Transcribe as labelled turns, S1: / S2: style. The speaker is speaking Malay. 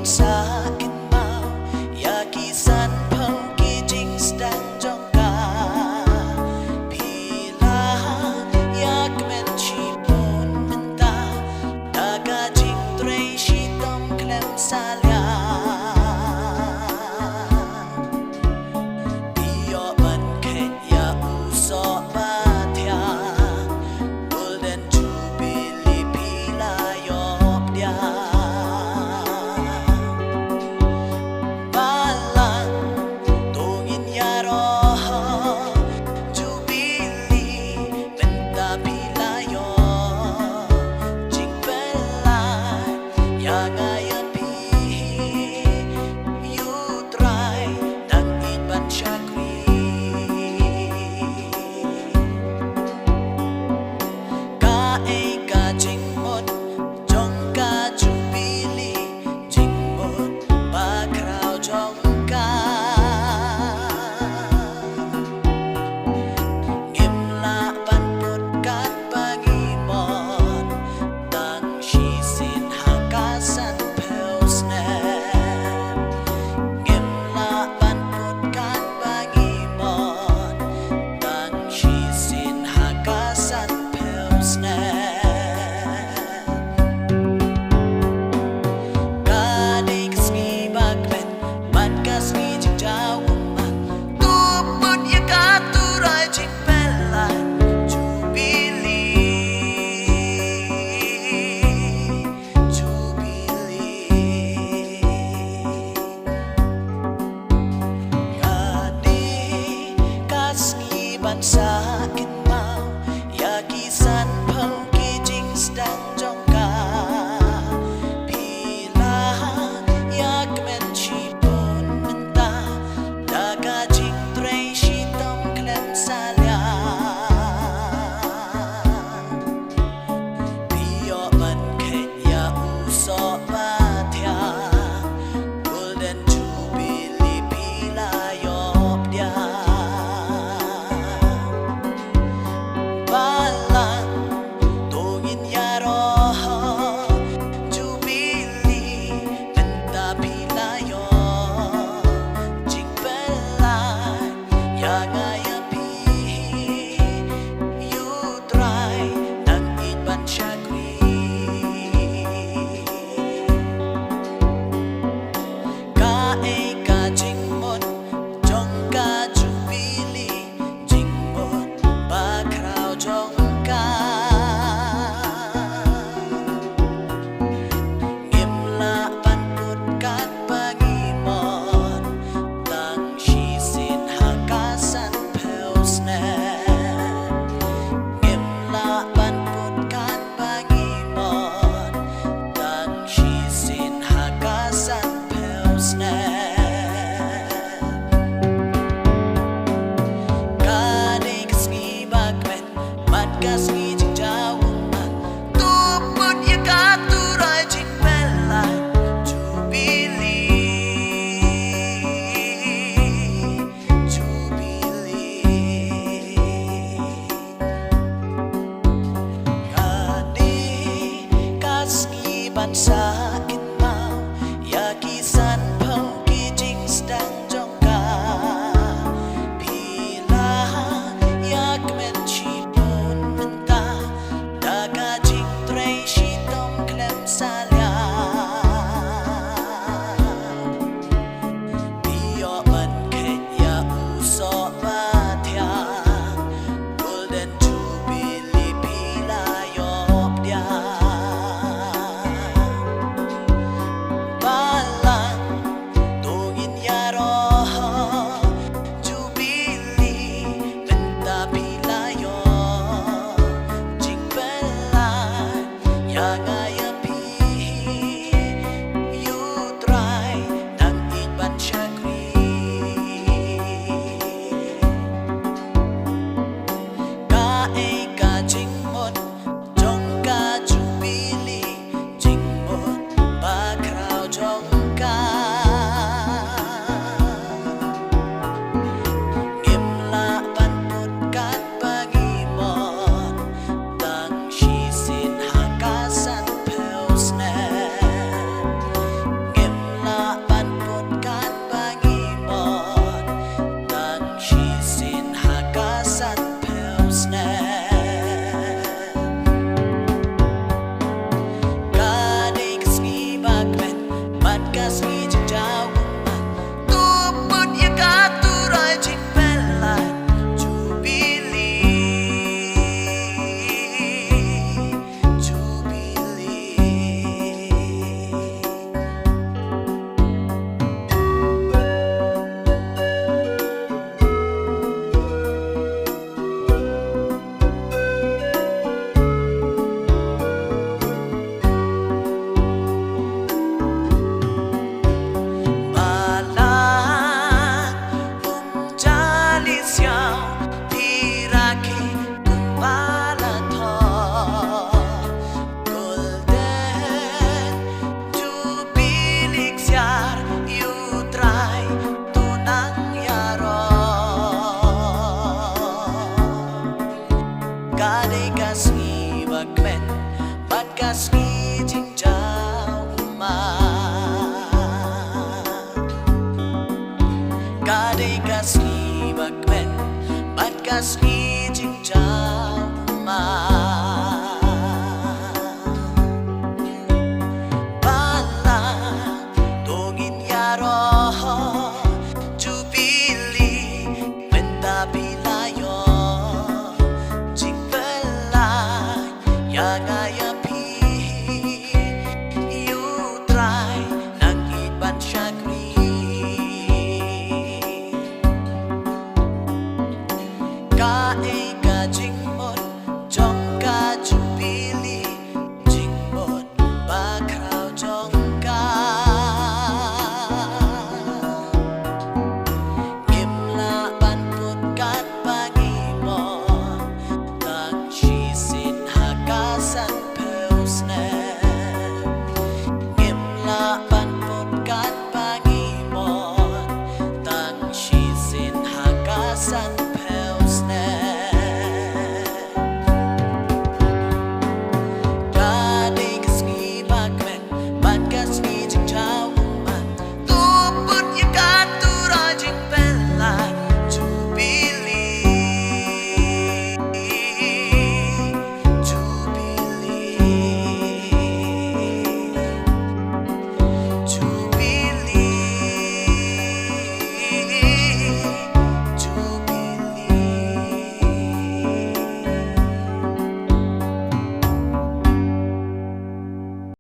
S1: sa akin mau ya kisan phang ki jing stang jong ka pila ya kmen chi pon menta daga jing tre shi tom klem salya bio ban khe ya u so ba thya golden jubilee pila yop dia sa akin mau ya kisan phang ki jing stang jong ka pila ya kmen chi pon menta daga jing tre shi tom klem salya bio ban khe ya u so ba thya golden jubilee pila yop dia sa akin mau ya kisan phang ki jing stang jong ka pila ya kmen chi pon menta daga jing tre shi tom klem salya bio ban khe ya u so ba thya golden jubilee pila yop dia gas ni jing jao ma ga de gas ni bak men bat gas ni jing jao ma bala dongin yaro jubili benta bilayo jing belai yang